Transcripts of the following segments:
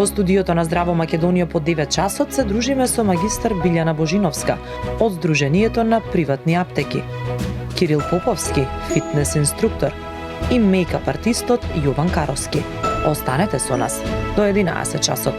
Во студиото на Здраво Македонија по 9 часот се дружиме со магистар Билјана Божиновска од Сдруженијето на приватни аптеки, Кирил Поповски, фитнес инструктор, и мејкап артистот Јован Каровски. Останете со нас до 11 часот.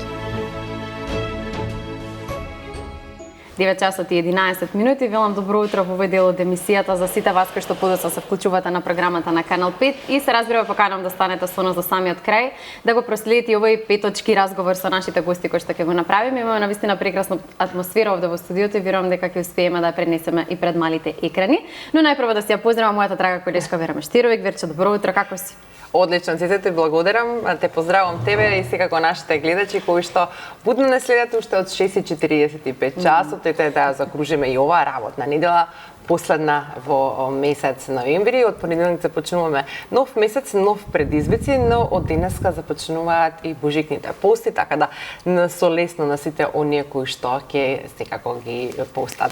9 часот и 11 минути. Велам добро утро во овој дел од емисијата за сите вас кои што подоцна се вклучувате на програмата на Канал 5 и се разбира поканувам да станете со нас до самиот крај, да го проследите и овој петочки разговор со нашите гости кои што ќе го направиме. Имаме навистина прекрасна атмосфера овде во студиото и верувам дека ќе успееме да ја пренесеме и пред малите екрани. Но најпрво да се ја поздравам мојата драга колешка Вера Мештировиќ. Верче, добро утро, како си? Одлично, Цеце, те благодарам, те поздравам тебе и секако нашите гледачи кои што будно не следат уште од 6:45 часот, и да закружиме и оваа работна недела, последна во месец ноември. Од понеделник започнуваме нов месец, нов предизвици, но од денеска започнуваат и божикните пости, така да со лесно на сите оние кои што ќе секако ги постат.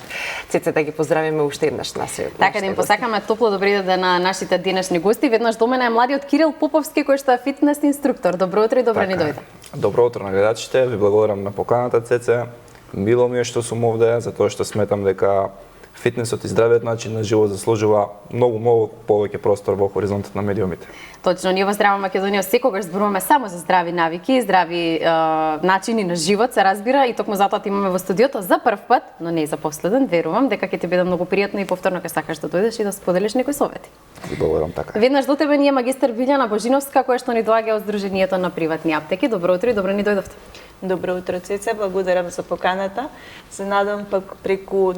Цеце, да ги поздравиме уште еднаш на сите. Така да им посакаме топло добри ден на нашите денешни гости. Веднаш до мене е младиот Кирил Поповски кој што е фитнес инструктор. Добро утро и добро ни дојде. Добро утро на гледачите, ви благодарам на поканата, Цеце. Мило ми е што сум овде, затоа што сметам дека фитнесот и здравиот начин на живот заслужува многу повеќе простор во хоризонтот на медиумите. Точно, ние во Здраво Македонија секогаш зборуваме само за здрави навики, здрави начини на живот, се разбира, и токму затоа имаме во студиото за прв пат, но не за последен, верувам дека ќе ти биде многу пријатно и повторно ќе сакаш да дојдеш и да споделиш некои совети. Ви благодарам така. Веднаш до тебе ние магистар Билјана Божиновска која што ни доаѓа од Сдруженијето на приватни аптеки. Добро утро и добро ни дојдовте. Добро утро, Цеце, благодарам за поканата. Се надам пак преку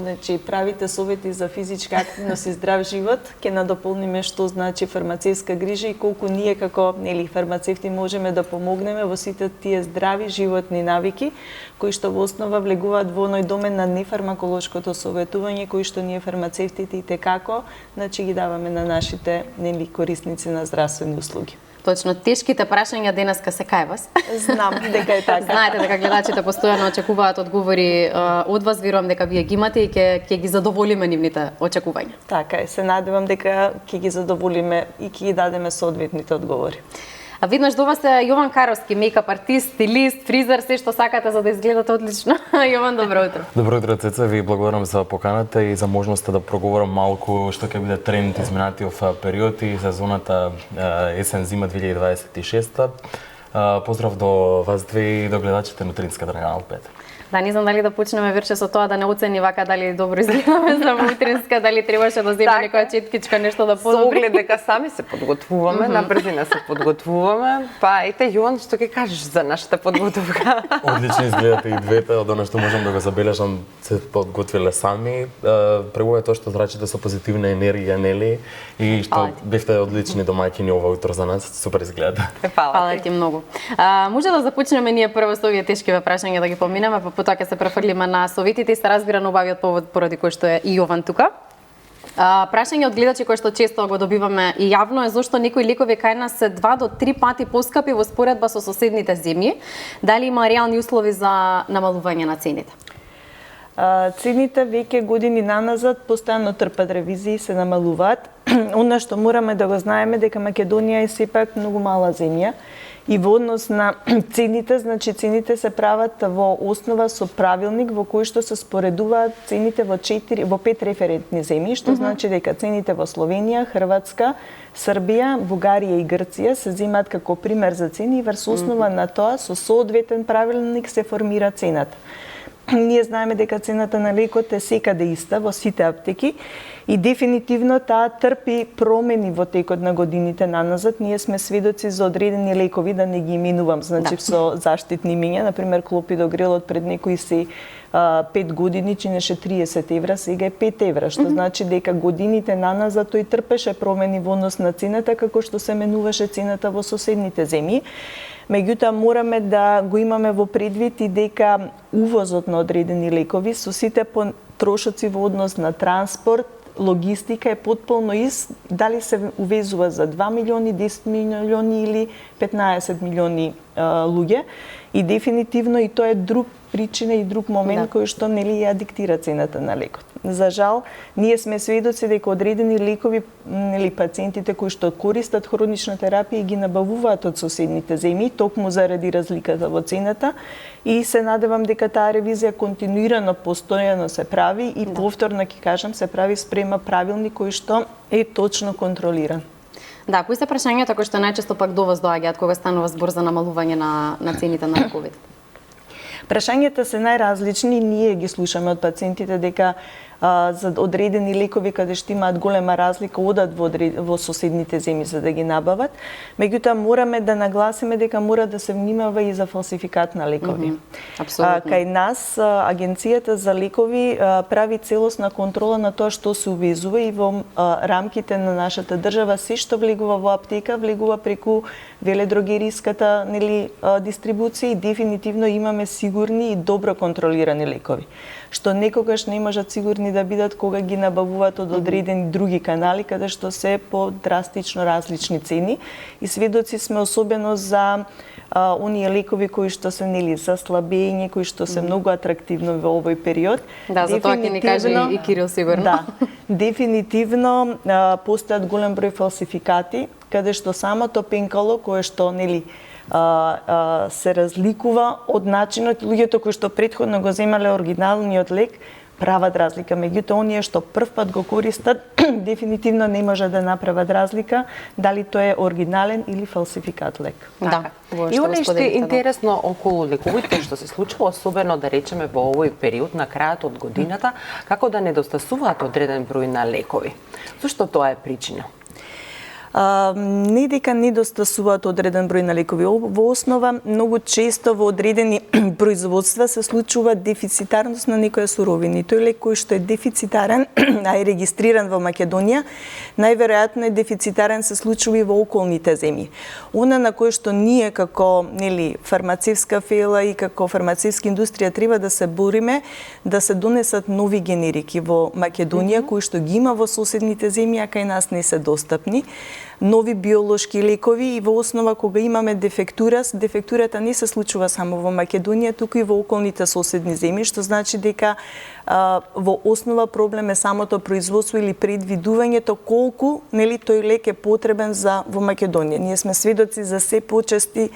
правите совети за физичка активност и здрав живот ќе надополниме што значи фармацевска грижа и колку ние како фармацевти можеме да помогнеме во сите тие здрави животни навики кои што во основа влегуваат во оној домен на нефармаколошкото советување кои што ние фармацевтите и текако ги даваме на нашите корисници на здравствени услуги. Точно, тешките прашања денеска се кај вас. Знам дека е така. Знаете дека гледачите постојано очекуваат одговори од вас, верувам дека вие ги имате и ќе ги задоволиме нивните очекувања. Така е, се надевам дека ќе ги задоволиме и ќе ги дадеме соодветните одговори. А виднаш до вас е Јован Каровски, мејкап артист, стилист, фризер, се што сакате за да изгледате одлично. Јован, добро утро. Добро утро, Цеца, ви благодарам за поканата и за можноста да проговорам малку што ќе биде тренд изминатиот период и сезоната есен-зима 2026. Поздрав до вас две и до гледачите на Утринска на Канал 5. Да, не знам дали да почнеме Верче со тоа да не оцени вака дали добро изгледаме за Утринска, дали требаше да земе некоја четкичка нешто да подобри. Со оглед дека сами се подготвуваме, на брзина се подготвуваме. Па ете Јован, што ќе кажеш за нашата подготовка? Одлично изгледате и двете, од она што можам да го забележам, се подготвиле сами. Прво е тоа што зрачите со позитивна енергија, нели? И што бевте одлични домаќини ова утро за нас, супер изгледа. Фала ти многу. Може да започнеме ние прво со овие тешки прашања да ги поминеме, па потоа ќе се префрлиме на советите и се разбира на убавиот повод поради кој што е и Јован тука. Прашање од гледачи кои што често го добиваме и јавно е зошто некои лекови кај нас се 2 до 3 пати поскапи во споредба со соседните земји. Дали има реални услови за намалување на цените? Цените веќе години наназад постојано трпат ревизии, се намалуваат. Она што мораме да го знаеме дека Македонија е сепак многу мала земја. И во однос на цените, значи цените се прават во основа со правилник во кој што се споредуваат цените во 5 референтни земји, што значи дека цените во Словенија, Хрватска, Србија, Бугарија и Грција се земаат како пример за цени и врз основа на тоа со соодветен правилник се формира цената. Ние знаеме дека цената на лекот е секаде иста во сите аптеки и дефинитивно таа трпи промени во текот на годините наназад. Ние сме сведоци за одредени лекови, да не ги именувам, значи со заштитни имиња, например клопидогрелот пред некои си 5 години чинеше 30 евра, сега е 5 евра, што значи дека годините наназад тој трпеше промени во однос на цената како што се менуваше цената во соседните земји. Меѓутоа мораме да го имаме во предвид и дека увозот на одредени лекови со сите трошоци во однос на транспорт, логистика е потполно дали се увезува за 2 милиони, 10 милиони или 15 милиони луѓе и дефинитивно и тоа е друг причина и друг момент кој што нели ја диктира цената на лекот. За жал, ние сме сведоци дека одредени лекови нели пациентите кои што користат хронична терапија ги набавуваат од соседните земји токму заради разликата во цената и се надевам дека таа ревизија континуирано постојано се прави и повторно ќе кажам се прави спрема правилник кој што е точно контролиран. Да, кои се прашањата кои што најчесто пак до вас доаѓаат кога станува збор за намалување на цените на лековите? Прашањата се најразлични, ние ги слушаме од пациентите дека за одредени лекови каде што имаат голема разлика одат во соседните земји за да ги набават. Меѓутоа мораме да нагласиме дека мора да се внимава и за фалсификат на лекови. Апсолутно. Кај нас Агенцијата за лекови прави целосна контрола на тоа што се увезува и во рамките на нашата држава се што влегува во аптека влегува преку веледрогериската дистрибуција и дефинитивно имаме сигурни и добро контролирани лекови, што некогаш не можат сигурни да бидат кога ги набавуваат од одредени други канали каде што се по драстично различни цени и сведоци сме особено за оние лекови кои што се за слабење, кои што се многу атрактивно во овој период. Да, за тоа ќе ни каже и Кирил сигурно. Да, дефинитивно постојат голем број фалсификати каде што самото пенкало кое што се разликува од начинот луѓето кои што претходно го земале оригиналниот лек прават разлика, меѓутоа оние што прв пат го користат дефинитивно не може да направат разлика дали тоа е оригинален или фалсификат лек. Да. И оно што е интересно околу лековите што се случува, особено да речеме во овој период на крајот од годината, како да недостасуваат одреден број на лекови. Зошто тоа е причина? Не дека недостасуваат одреден број на лекови. Во основа, многу често во одредени производства се случува дефицитарност на некоја суровина. Тој лек кој што е дефицитарен, а е регистриран во Македонија, најверојатно е дефицитарен се случува и во околните земји. Она на кој што ние како фармацевска фела и како фармацевска индустрија треба да се бориме да се донесат нови генерики во Македонија кои што ги има во соседните земји, а кај нас не се достапни. Нови биолошки лекови и во основа кога имаме дефектурата не се случува само во Македонија, туку и во околните соседни земји, што значи дека во основа проблем е самото производство или предвидувањето колку тој лек е потребен во Македонија. Ние сме сведоци за се почести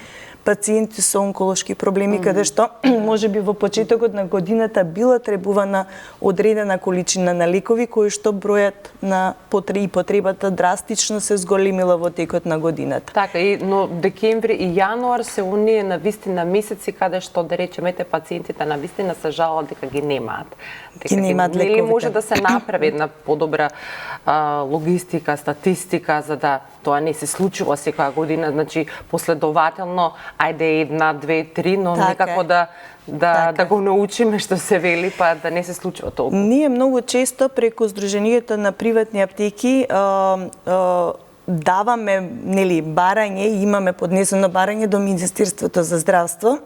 пациенти со онколошки проблеми, каде што можеби во почетокот на годината била требувана одредена количина на лекови кои што бројат на потребата драстично се зголемила во текот на годината. Така, но декември и јануар се оние навистина месеци каде што да речеме пациентите навистина се жалат дека ги немаат. Или може да се направи една подобра логистика, статистика за да тоа не се случува секоја година, значи последователно, ајде една, две, три, но некако да го научиме што се вели, па да не се случува толку. Ние многу често преку Сдруженијето на приватни аптеки даваме барање, имаме поднесено барање до Министерството за здравство,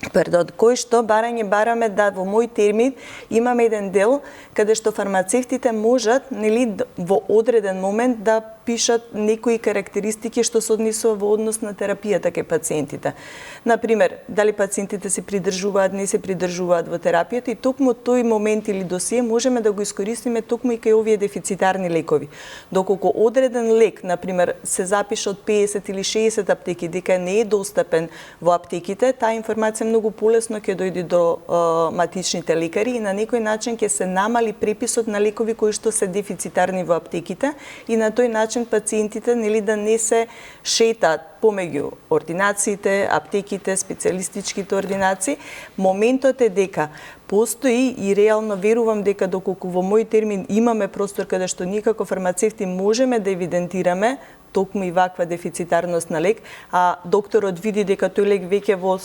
кој што бараме да во мој термин имаме еден дел каде што фармацевтите можат во одреден момент да пишат некои карактеристики што се однесува во однос на терапијата кај пациентите. Например, дали пациентите се придржуваат, не се придржуваат во терапијата и токму тој момент или досие можеме да го искористиме токму и кај овие дефицитарни лекови. Доколку одреден лек, например, се запише од 50 или 60 аптеки дека не е достапен во аптеките, таа информација многу полесно ќе дојде до матичните лекари и на некој начин ќе се намали преписот на лекови кои што се дефицитарни во аптеките и на тој начин пациентите да не се шетаат помеѓу ординациите, аптеките, специјалистичките ординации. Моментот е дека постои и реално верувам дека доколку во мој термин имаме простор каде што ние како фармацевти можеме да евидентираме токму и ваква дефицитарност на лек, а докторот види дека тој лек веќе во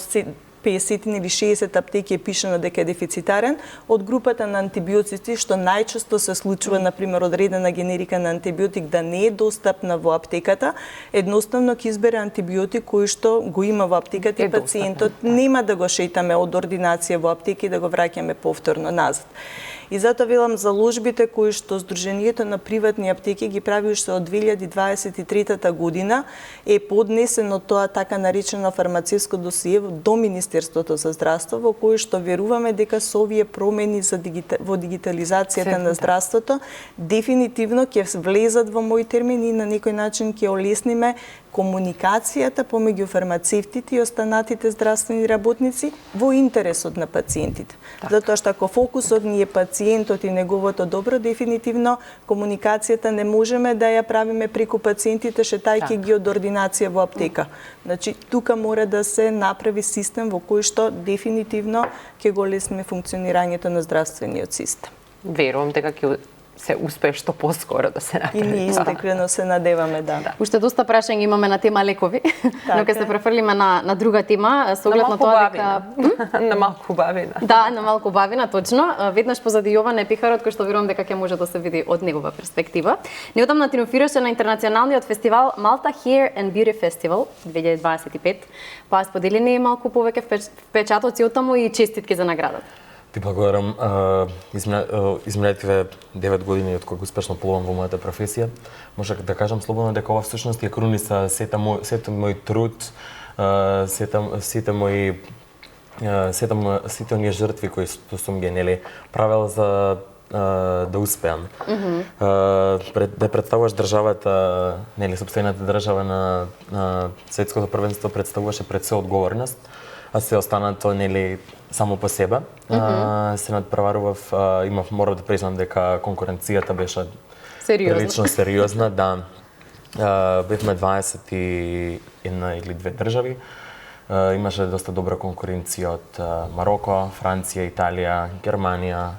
50 или 60 аптеки е пишано дека е дефицитарен, од групата на антибиотици, што најчесто се случува, например, одредена генерика на антибиотик да не е достапна во аптеката, едноставно ќе избере антибиотик кој што го има во аптеката и пациентот нема да го шетаме од ординација во аптеки и да го враќаме повторно назад. И затоа велам заложбите кои што Сдруженијето на приватни аптеки ги прави уште од 2023 година е поднесено тоа така наречено фармацевско досие до Министерството за здравство, во кој што веруваме дека со овие промени во дигитализацијата на здравството дефинитивно ќе влезат во мои термини и на некој начин ќе олесниме комуникацијата помеѓу фармацевтите и останатите здравствени работници во интересот на пациентите. Затоа што ако фокусот ни е пациентот и неговото добро, дефинитивно комуникацијата не можеме да ја правиме преку пациентите шетајќи ги од ординација во аптека. Значи, тука мора да се направи систем во кој што дефинитивно ќе го олесниме функционирањето на здравствениот систем. Верувам дека ќе се успее што поскоро да се направи. И ние искрено се надеваме, да. Уште доста прашања имаме на тема лекови, но ќе се префрлиме на друга тема, со оглед на тоа дека на малку бавина. Да, на малку бавина, точно. Веднаш позади Јован Епихарот, кој што верувам дека ќе може да се види од негова перспектива. Неодамна триумфираше на интернационалниот фестивал Malta Hair and Beauty Festival 2025. Па споделени малку повеќе впечатоци од таму и честитки за наградата. Ти благодарам. Изминативе 9 години од кога успешно полувам во мојата професија. Можам да кажам слободно дека ова всушност ја круниса сета мој труд, сите оние жртви кои сум ги правел за да успеам. Да представуваш државата, сопствената држава на светското првенство представуваше пред се одговорност, а се останато само по себе. Се надпреварував, морав да признам дека конкуренцијата беше прилично сериозна, да. Бевме 21 или 2 држави. Имаше доста добра конкуренција од Мароко, Франција, Италија, Германија,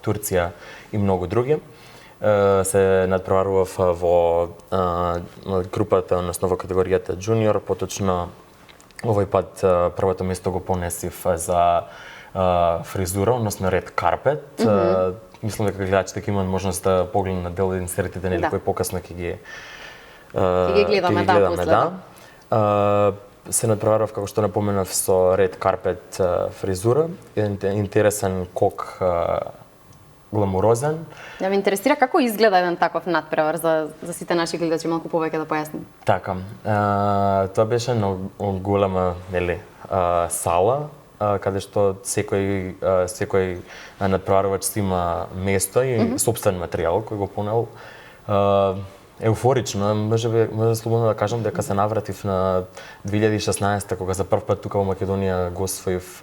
Турција и многу други. Се надпреварував во групата, односно во категоријата джуниор, поточно овој пат првото место го понесив за фризура, односно ред карпет. Мислам дека гледачите ќе имаат можност да погледнат на дел од инсертите, кои покасно ќе ги гледаме, да. Се надпреварував, како што напоменав, со ред карпет фризура, интересен кок, гламурозен. Да ме интересира како изгледа еден таков надпревар за сите наши гледачи, малку повеќе да појасним. Така, тоа беше на голема сала, каде што секој надпреварувач си има место и сопствен материјал кој го понел. Еуфорично, може слободно да кажам дека се навратив на 2016 кога за прв пат тука во Македонија гостував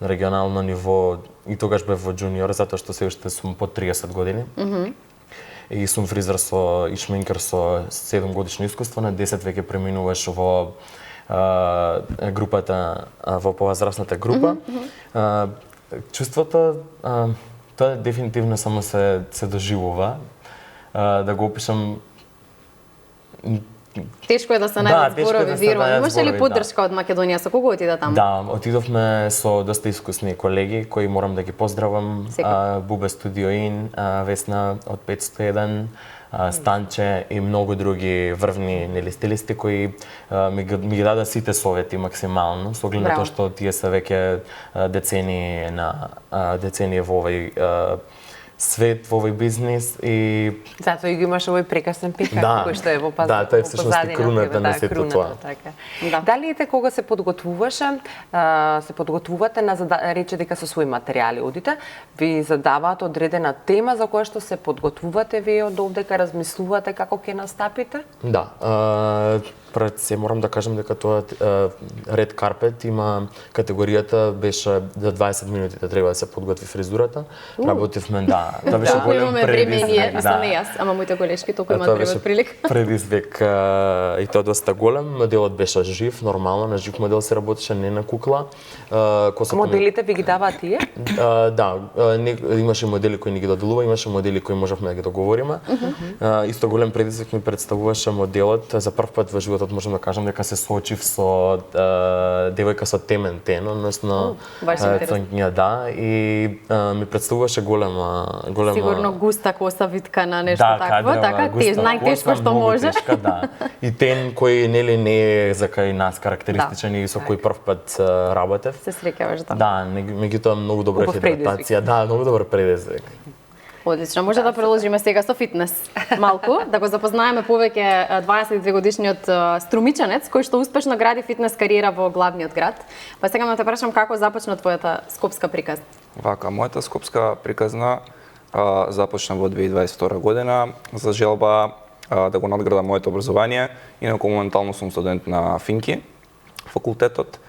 на регионално ниво и тогаш бев во джуниор, затоа што се уште сум под 30 години. И сум фризер и шминкер со 7 годишно искуство, на 10 веќе преминуваш во групата, во повозрастната група. Чувството, тоа дефинитивно само се доживува. Да го опишам. Тешко е да се најдат зборови, верувам. Имаше ли поддршка од Македонија? Со кого отида таму? Да, отидовме со доста искусни колеги кои морам да ги поздравам. Бубе Студио Ин, Весна од 501, Станче и многу други врвни стилисти кои ми ги дадат сите совети максимално, со оглед на тоа што тие се веќе децении во овој свет, во овој бизнис и затоа и го имаш овој прекрасен пикар кој што е во позадина. Да, тоа е всушност круната на сето тоа. Дали кога се подготвуваше, се подготвувате на рече дека со своји материјали одите, ви задаваат одредена тема за која што се подготвувате вие од овдека, размислувате како ќе настапите? Да, пред се морам да кажам дека тоа ред карпет има категоријата беше за 20 минути да треба да се подготви фризурата. Работевме, да, тоа беше голем предизвик. Мислам не јас, ама моите колешки толку имаат прилик. Предизвик и тоа доста голем. Моделот беше жив, нормално, на жив модел се работеше, не на кукла. Моделите ви ги даваат тие? Да, имаше модели кои ни ги доделува, имаше модели кои можевме да ги договориме. Исто голем предизвик ми представуваше моделот. За прв пат во животот можам да кажам дека се соочив со девојка со темен тен, односно да, и ми представуваше голема голема... Сигурно густа коса витка на нешто Да, такво, кадрава, така густа најтешко коса, што многу може. Тешка, да. И тен кој нели не е за кај нас карактеристичен и со кој прв пат работев. Се среќаваш да. Да, меѓутоа многу добра Убав хидратација. Да, многу добар предизвик. Одлично, може да продолжиме сега со фитнес малку, да го запознаеме повеќе 22 годишниот струмичанец кој што успешно гради фитнес кариера во главниот град. Па сега ме те прашам како започна твојата скопска приказна? Вака, мојата скопска приказна започна во 2022 година за желба да го надградам моето образование. Инаку моментално сум студент на Финки, факултетот.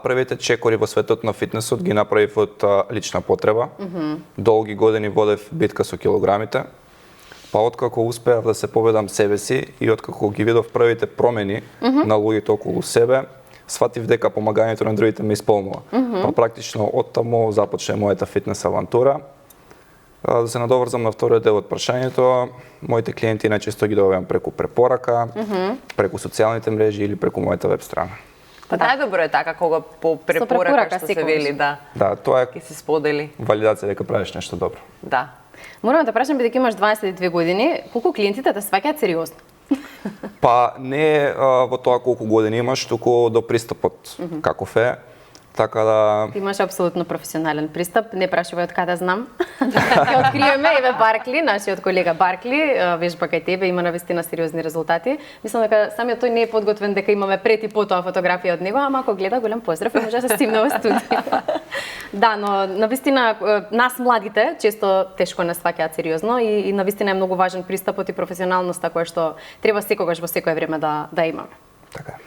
Првите чекори во светот на фитнесот ги направив од лична потреба. Долги години водев битка со килограмите. Па откако успеав да се победам себе си и откако ги видов првите промени на луѓето околу себе, сватив дека помагањето на другите ме исполнува. Па практично оттаму започна мојата фитнес авантура. Да се надоврзам на вториот дел од прашањето, моите клиенти најчесто ги добивам преку препорака, преку социјалните мрежи или преку мојата веб страна. Па најдобро е така кога по препорака што се вели, да. Да, тоа е Ке се сподели. валидација дека правиш нешто добро. Да. Морам да прашам, бидејќи имаш 22 години, колку клиентите те сваќаат сериозно? Па не во тоа колку години имаш, туку до пристапот каков е. Така да... Ти имаш апсолутно професионален пристап, не прашувај од каде знам. Ќе откриеме, еве Баркли, нашиот колега Баркли, вежба кај тебе, има навистина сериозни резултати. Мислам дека самиот тој не е подготвен дека имаме пред и потоа фотографија од него, ама ако гледа, голем поздрав и може да се стигне во студио. Да, но навистина нас младите често тешко не сваќаат сериозно и навистина е многу важен пристапот и професионалноста која што треба секогаш во секое време да имаме. Така е.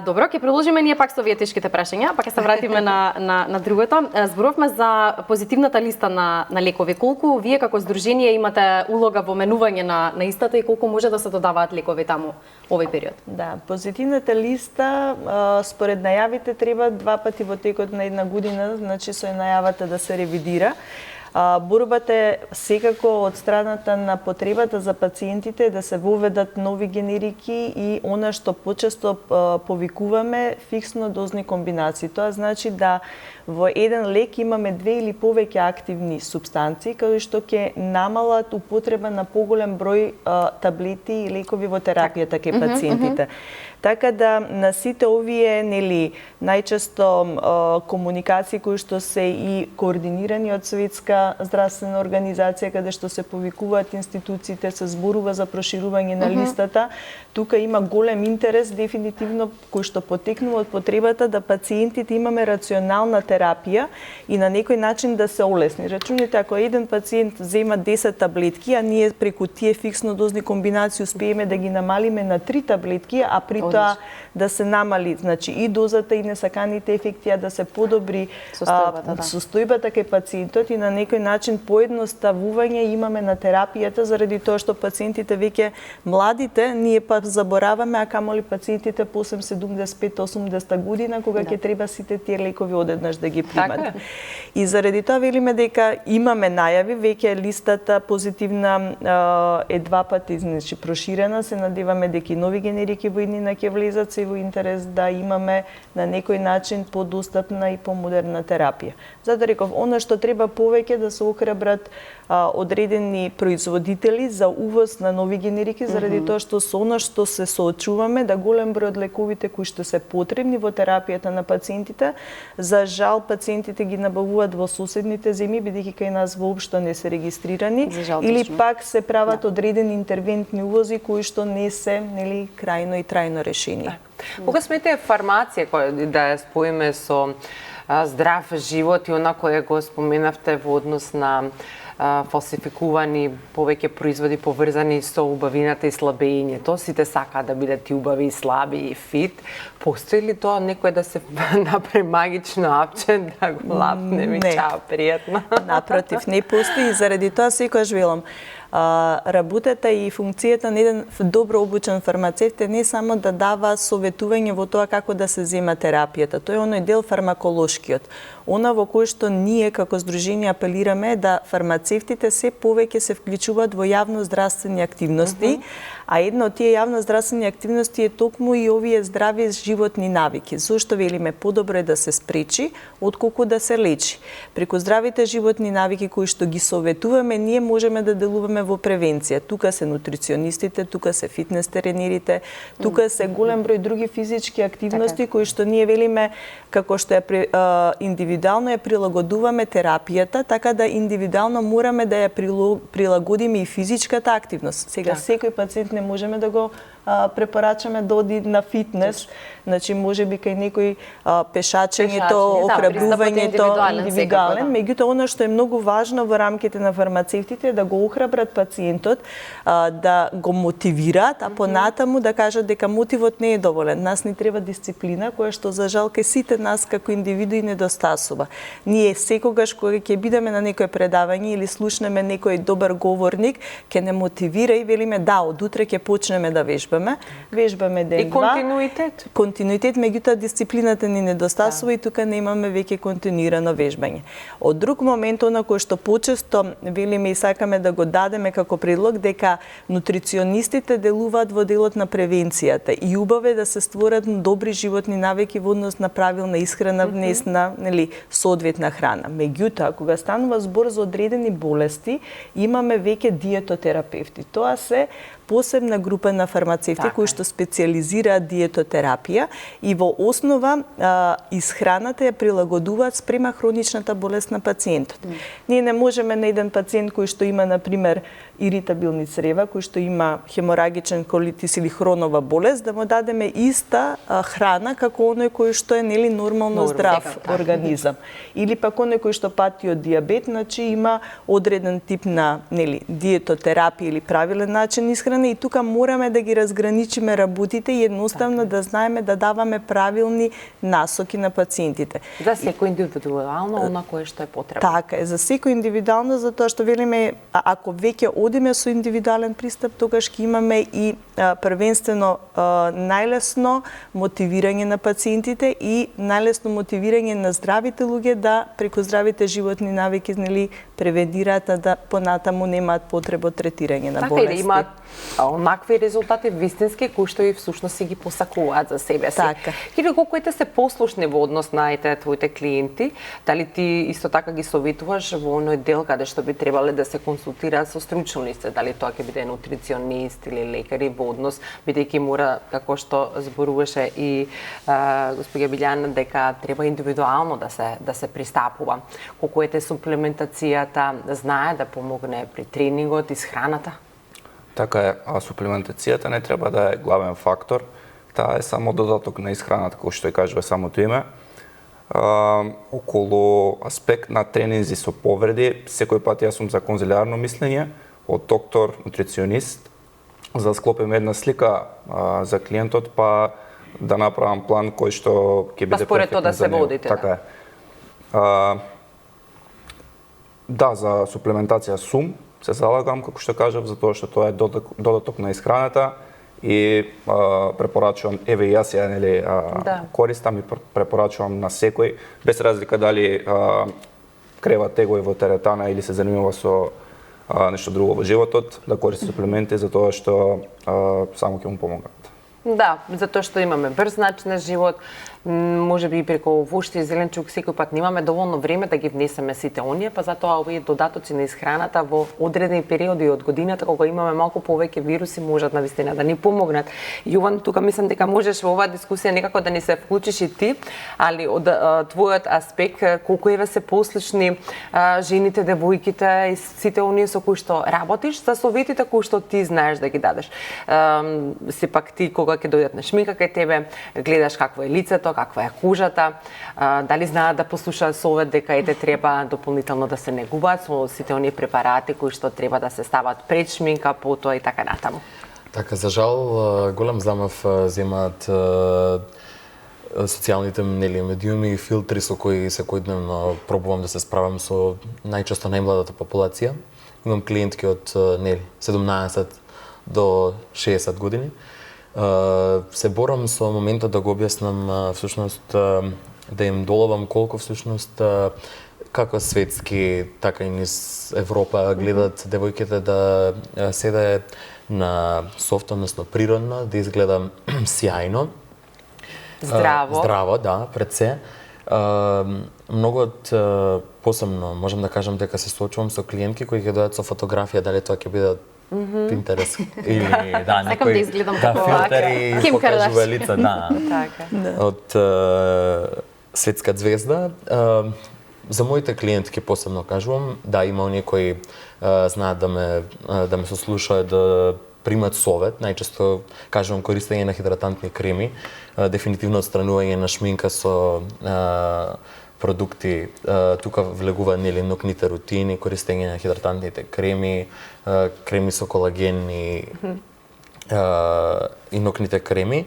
Добро, ќе продолжиме ние пак со овие тешките прашања, па ќе се вратиме на другото. Зборувавме за позитивната листа на лекови. Колку вие како здружение имате улога во менување на истата и колку може да се додаваат лекови таму овој период? Да, позитивната листа според најавите треба 2 пати во текот на една година, значи со најавата да се ревидира. Борбата е секако од страната на потребата за пациентите да се воведат нови генерики и она што почесто повикуваме фиксно дозни комбинации. Тоа значи да во еден лек имаме 2 или повеќе активни супстанции кои што ќе намалат употреба на поголем број таблети и лекови во терапијата кај пациентите. Така да на сите овие најчесто комуникации кои што се и координирани од Светска здравствена организација каде што се повикуваат институциите, се зборува за проширување на листата, тука има голем интерес дефинитивно кој што потекнува од потребата да пациентите имаме рационална терапија и на некој начин да се олесни. Рачуните ако еден пациент зема 10 таблетки, а ние преку тие фиксно дозни комбинации успееме да ги намалиме на 3 таблетки, а при тоа да се намали, значи и дозата и несаканите ефекти, да се подобри состојбата кај пациентот и на некој начин поедноставување имаме на терапијата заради тоа што пациентите веќе младите ние па забораваме, а камоли пациентите по 75-80 година кога ќе треба сите тие лекови одеднаш да ги примат. И заради тоа велиме дека имаме најави, веќе листата позитивна е 2 пати значи проширена, се надеваме дека и нови генерики во иднина ќе влезат се во интерес да имаме на некој начин подостапна и помодерна терапија. Затоа реков, она што треба повеќе да се охрабрат одредени производители за увоз на нови генерики, заради тоа што со она што се соочуваме да голем број од лековите кои што се потребни во терапијата на пациентите, за жал пациентите ги набавуваат во соседните земји, бидејќи кај нас воопшто не се регистрирани, или пак се прават одредени интервентни увози кои што не се крајно и трајно решени. Кога смете фармација која да ја споиме со здрав живот и она кое го споменавте во однос на фалсификувани повеќе производи поврзани со убавината и слабењето, сите сакаат да бидат и убави и слаби и фит. Постои ли тоа некој да се направи магично апче да го лапне ми чао пријатно? Напротив, не постои и заради тоа секогаш велам работата и функцијата на еден добро обучен фармацевт е не само да дава советување во тоа како да се зема терапијата, тој е оној дел фармаколошкиот. Она во кој што ние како здружение апелираме е да фармацевтите се повеќе се вклучуваат во јавно-здравствени активности, а една од тие јавно-здравствени активности е токму и овие здрави животни навики. Зошто велиме подобро е да се спречи отколку да се лечи. Преку здравите животни навики кои што ги советуваме, ние можеме да делуваме во превенција. Тука се нутриционистите, тука се фитнес тренерите, тука се голем број други физички активности кои што ние велиме како што индивидуално ја прилагодуваме терапијата, така да индивидуално мораме да ја прилагодиме и физичката активност. Сега секој пациент не можеме да го препорачаме да оди на фитнес, значи може би кај некој пешачењето, охрабрувањето индивидуален, меѓутоа она што е многу важно во рамките на фармацевтите е да го охрабрат пациентот, да го мотивираат, а понатаму да кажат дека мотивот не е доволен. Нас ни треба дисциплина која што за жал кај сите нас како индивидуи недостасува. Ние секогаш кога ќе бидеме на некое предавање или слушнеме некој добар говорник, ќе не мотивира и велиме да, од утре ќе почнеме да вежбаме ден-два. И континуитет. Континуитет, меѓутоа дисциплината ни недостасува и тука немаме веќе континуирано вежбање. Од друг момент, она кој што почесто велиме и сакаме да го дадеме како предлог, дека нутриционистите делуваат во делот на превенцијата и убаво е да се створат добри животни навики во однос на правилна исхрана, внесна, соодветна храна. Меѓутоа, кога станува збор за одредени болести, имаме веќе диетотерапевти. Тоа се посебна група на фармацевти кои што специализираат диетотерапија и во основа исхраната ја прилагодуваат спрема хроничната болест на пациентот. Ние не можеме на еден пациент кој што има, например, иритабилни црева, кој што има хеморагичен колитис или хронова болест, да му дадеме иста храна како оној кој што е нормално здрав организам. Или пак оној кој што пати од диабет, значи има одреден тип на диетотерапија или правилен начин исхрана и тука мораме да ги разграничиме работите и едноставно да знаеме да даваме правилни насоки на пациентите. За секој индивидуално она кое што е потребно. Така е, за секој индивидуално, затоа што велиме ако веќе одиме со индивидуален пристап, тогаш ќе имаме и првенствено најлесно мотивирање на пациентите и најлесно мотивирање на здравите луѓе да преку здравите животни навики превенираат да понатаму немаат потреба од третирање на болести. Така и да имаат онакви резултати вистински кои што и всушност си ги посакуваат за себе си. Така. Кирил, колку се послушни во однос на твоите клиенти, дали ти исто така ги советуваш во оној дел каде што би требале да се консултираат со стручно лице, дали тоа ќе биде нутриционист или лекари во однос, бидејќи мора, како што зборуваше и господја Билјана, дека треба индивидуално да се пристапува. Колку суплементацијата знае да помогне при тренингот, исхраната? Така е, а суплементацијата не треба да е главен фактор, таа е само додаток на исхраната, како што ја кажува самото име. Околу аспект на тренинзи со повреди, секој пат јас сум за конзилиарно мислење од доктор, нутриционист, за да склопиме една слика за клиентот, па да направам план кој што ќе биде перфектен да за него. Водите, така е. Да, за суплементација сум, се залагам, како што кажав, затоа што тоа е додаток на исхраната и препорачувам, еве и јас ја користам и препорачувам на секој, без разлика дали крева тегови во теретана или се занимава со нешто друго во животот, да користи суплементи затоа што само ќе му помогнат. Да, затоа што имаме брз начин на живот, може би преку вошти и зеленчук секој пат немаме доволно време да ги внесеме сите оние, па затоа овие додатоци на исхраната во одредени периоди од годината кога имаме малку повеќе вируси можат навистина да ни помогнат. Јован, тука мислам дека можеш во оваа дискусија некако да ни се вклучиш и ти, али од твојот аспект колку еве се послушни жените, девојките и сите оние со кои што работиш, за советите кои што ти знаеш да ги дадеш. Сепак ти кога ќе дојдат на шминка кај тебе, гледаш какво е лицето, каква е кожата, дали знаат да послушаат совет дека треба дополнително да се негуваат со сите оние препарати кои што треба да се стават пред шминка, потоа и така натаму. Така, за жал, голем замав земаат социјалните медиуми и филтри со кои секојдневно пробувам да се справам со најчесто најмладата популација. Имам клиентки од 17 до 60 години. Се борам со моментот да го објаснам всушност да им доловам колку всушност како светски, така и низ Европа гледат девојките да седе на софт, односно природно, да изгледа сјајно. Здраво. Да, пред се. Многу од посебно можам да кажам дека се соочувам со клиентки кои ќе дојдат со фотографија, дали тоа ќе биде интерес или да, Сакам да изгледам како филтери Ким покажува Кардашијан. лица, да. Така. Од светска звезда. За моите клиентки посебно кажувам, да, има оние кои знаат да ме сослушаат, да примат совет. Најчесто кажувам користење на хидратантни креми, дефинитивно отстранување на шминка со продукти. Тука влегува нели нокните рутини, користење на хидратантните креми, креми со колаген и нокните креми.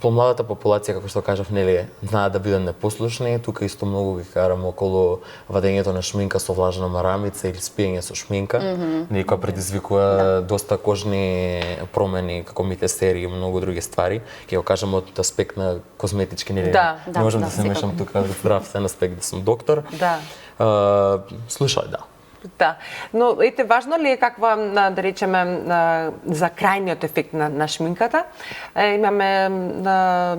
Помладата популација, како што кажав, нели, знаат да бидат непослушни. Тука исто многу ги карам околу вадењето на шминка со влажна марамица или спиење со шминка, нели, која предизвикува доста кожни промени, како митестери и многу други ствари. Ќе го кажам од аспект на козметички, нели, не можам да се мешам тука од здравствен аспект, да сум доктор. Да. Слушај, да. Да, но ете, важно ли е каква, да речеме, за крајниот ефект на шминката? Имаме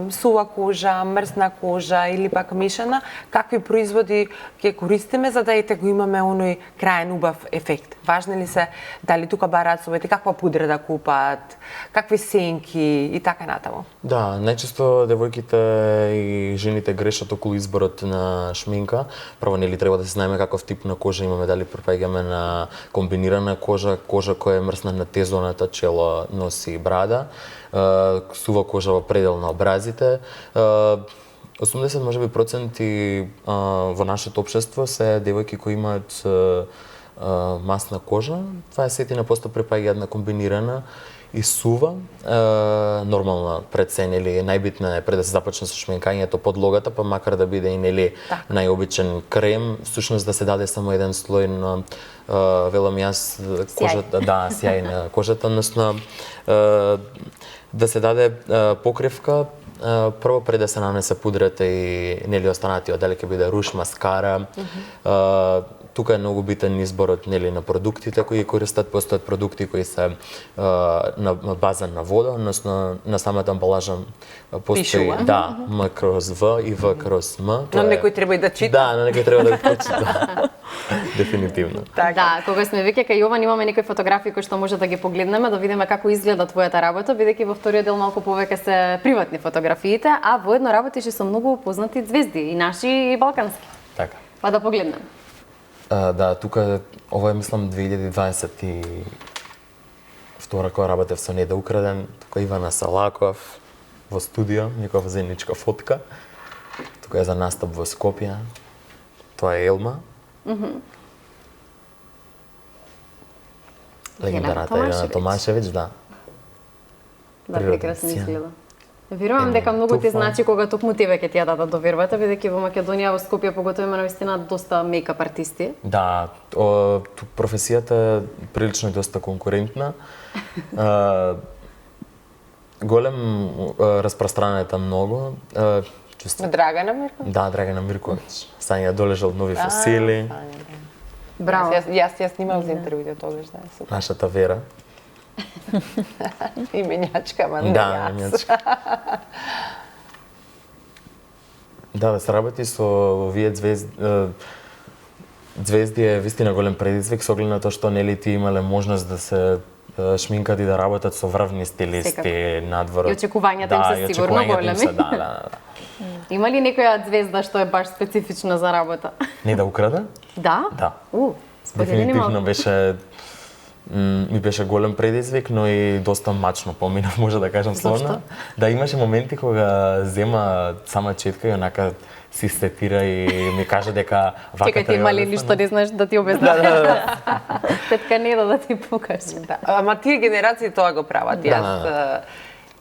сува кожа, мрсна кожа или пак мешана, какви производи ќе користиме за да ете го имаме оној крајен убав ефект? Важни ли се дали тука бараат совети, каква пудра да купат, какви сенки и така натаму? Да, најчесто девојките и жените грешат околу изборот на шминка. Прво, нели треба да се знаеме каков тип на кожа имаме, дали припаѓаме на комбинирана кожа, кожа која е мрсна на Т-зоната, чело, носи и брада, сува кожа во предел на образите. 80 можеби проценти во нашето општество се девојки кои имаат масна кожа. Това е сетина поsto припаѓаат на комбинирана и сува, нормална пред се, нели, најбитна е пред да се започне со шминкањето подлогата, па макар да биде и нели најобичен крем, всушност да се даде само еден слој на велам јас кожата, да, сјај на кожата, односно да се даде покривка прво пред да се нанесе пудрата и нели останатиот, дали ќе биде руш, маскара. Тука е многу битен изборот нели на продуктите кои користат, постојат продукти кои се на база на вода, односно на самата амбалажа постои да, М кроз В и В кроз М. Но некој треба и да чита. Да, на некој треба да го прочита. Дефинитивно. Да, кога сме веќе кај Јован имаме некои фотографии кои што може да ги погледнеме, да видиме како изгледа твојата работа, бидејќи во вториот дел малку повеќе се приватни фотографиите, а воедно работиш и со многу познати звезди, и наши и балкански. Така. Па да погледнем. Да, тука ова е мислам 2022 кога работев со Неда Украден, тука Ивана Салаков во студио, некоја заедничка фотка. Тука е за настап во Скопје. Тоа е Елма. Легендарната Елена Томашевиќ, да. Да, прекрасно изгледа. Верувам дека многу ти значи кога токму тебе ќе ти ја дадат довербата, бидејќи во Македонија, во Скопје поготово има навистина доста мејкап артисти. Да, професијата е прилично доста конкурентна. Голем распространета многу. Драгана Мирковиќ? Да, Драгана Мирковиќ. Сања долежал нови фосили. Браво. Јас ја снимав за интервјуите тогаш, да, супер. Нашата Вера. Именјачка, ма не Да, јас. именјачка. Да, да се работи со овие звезди е вистина голем предизвик со оглед на тоа што нели ти имале можност да се шминкат и да работат со врвни стилисти надвор. И очекувањата им се сигурно големи. Да. Има ли некоја звезда што е баш специфична за работа? Неда Украден? Да? Да. Сподели ни Дефинитивно малку. беше ми беше голем предизвик, но и доста мачно поминав, може да кажам словно. Зашто? Да, имаше моменти кога зема сама четка и онака си сетира и ми кажа дека вака Чекај, ти има ли ништо не знаеш да ти обясниш? Тетка не да ти покаже. Да. Ама тие генерации тоа го прават. Да. Јас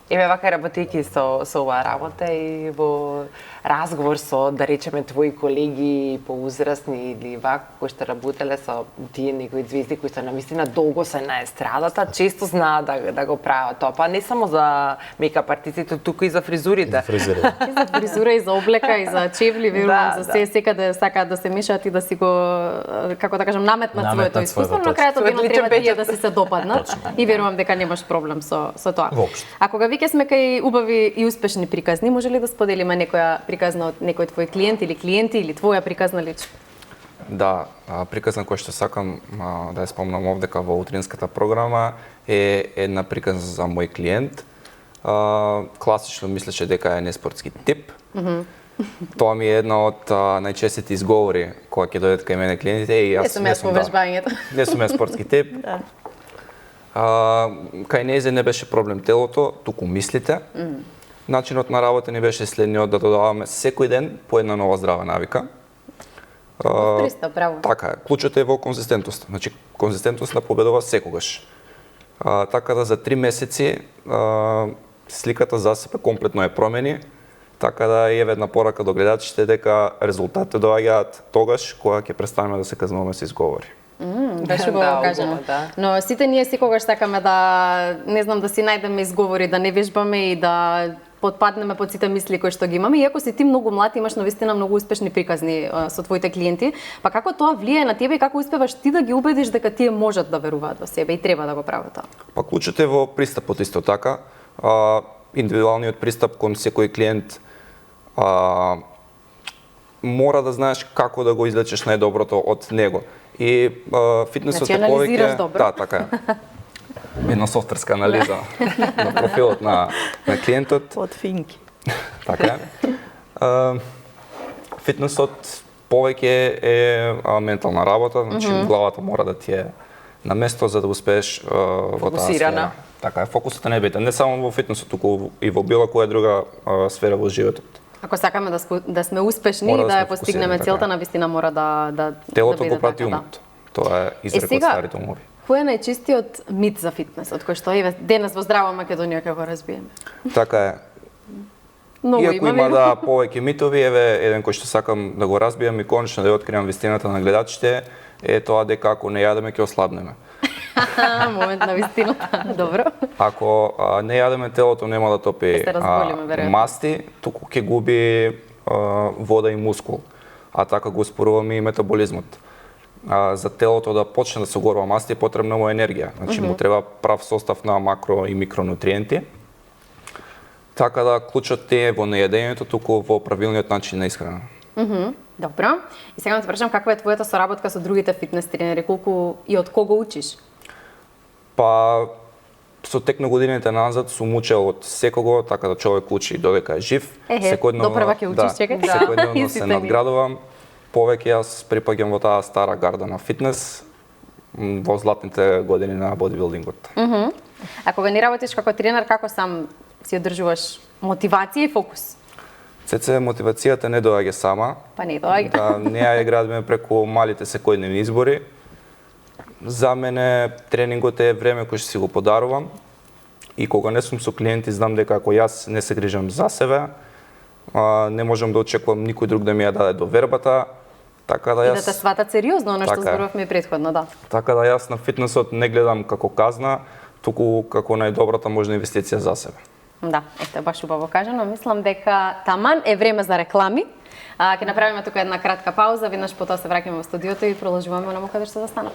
Еве вака работејќи со оваа работа и во разговор со, да речеме, твои колеги поузрасни или вака кои што работеле со тие некои звезди кои што навистина долго се на естрадата, често знаат да го прават тоа, па не само за мејкап артистите, туку и за фризурите. И за фризура, и за облека, и за чевли, верувам, за се секаде сакаат да се мешаат и да си го, како да кажам, наметнат своето искуство, но на крајот од денот треба тие да си се допаднат. И верувам дека немаш проблем со тоа. Воопшто. А кога веќе сме кај убави и успешни приказни, може ли да споделиме некоја приказна од некој твој клиент или клиенти или твоја приказна лично? Да, приказна која што сакам да ја спомнам овдека во утринската програма е една приказна за мој клиент. Класично мислеше дека е неспортски тип. Тоа ми е една од најчестите изговори кога ќе дојдат кај мене клиентите. Не сум јас по вежбањето. Не сум јас спортски тип. Кај незе не беше проблем телото, туку мислите. Начинот на работа ни беше следниот, да додаваме секој ден по една нова здрава навика. Пристап, браво. Така е. Клучот е во конзистентноста. Значи, конзистентноста победува секогаш. Така да за 3 месеци сликата за себе комплетно е промени. Така да е една порака до гледачите дека резултатите доаѓаат тогаш кога ќе престанеме да се казнуваме со изговори. Беше го кажано. Да. Но сите ние секогаш сакаме да, не знам, да си најдеме изговори, да не вежбаме и да подпаднеме под сите мисли кои што ги имаме. Иако си ти многу млад, имаш навистина многу успешни приказни со твоите клиенти, па како тоа влијае на тебе и како успеваш ти да ги убедиш дека тие можат да веруваат во себе и треба да го прават тоа? Па клучот е во пристапот исто така. Индивидуалниот пристап кон секој клиент мора да знаеш како да го излечеш најдоброто од него. И фитнесот Значи, е повеќе... анализираш добро. Да, така е. Една софтверска анализа на профилот на клиентот. Од финки. Така е. Фитнесот повеќе е ментална работа, значи главата мора да ти е на место за да успееш во таа сфера. Така е, фокусот е најбитен, не само во фитнесот, туку и во било која друга сфера во животот. Ако сакаме да сме успешни и да ја постигнеме целта, навистина мора да телото биде го прати така, умот. Тоа е изрек од старите умови. Кој е најчистиот мит за фитнесот кој што еве денес во Здрава Македонија ќе го разбиеме? Така е. Многу Иако има повеќе митови, еве еден кој што сакам да го разбијам и конечно да ја откриам вистината на гледачите, е тоа дека ако не јадеме ќе ослабнеме. Момент на вистината. Добро. Ако не јадеме, телото нема да топи масти, туку ќе губи вода и мускул. А така го успоруваме и метаболизмот. За телото да почне да се огорува масти е потребна му енергија. Значи му треба прав состав на макро и микронутриенти. Така да клучот не е во нејадењето, туку во правилниот начин на исхрана. Добро. И сега ме те прашам каква е твојата соработка со другите фитнес тренери, колку и од кого учиш? Па со тек на годините назад сум учел од секого, така да човек учи додека е жив. Допрва ќе учиш, чекај. Секојдневно се надградувам. Повеќе јас припаѓам во таа стара гарда на фитнес во златните години на бодибилдингот. А кога не работиш како тренер, како сам си одржуваш мотивација и фокус? Цеце, мотивацијата не доаѓа сама. Па не доаѓа. Да, не ја градиме преку малите секојдневни избори. За мене тренингот е време кој што си го подарувам и кога не сум со клиенти знам дека ако јас не се грижам за себе, не можам да очекувам никој друг да ми ја даде довербата. Така да јас... И да те сватат сериозно, она што зборувавме претходно, да. Така да јас на фитнесот не гледам како казна, туку како најдобрата можна инвестиција за себе. Да, ете, баш убаво кажано. Мислам дека таман е време за реклами. Ќе направиме тука една кратка пауза, веднаш потоа се враќаме во студиото и продолжуваме онаму каде што застанав.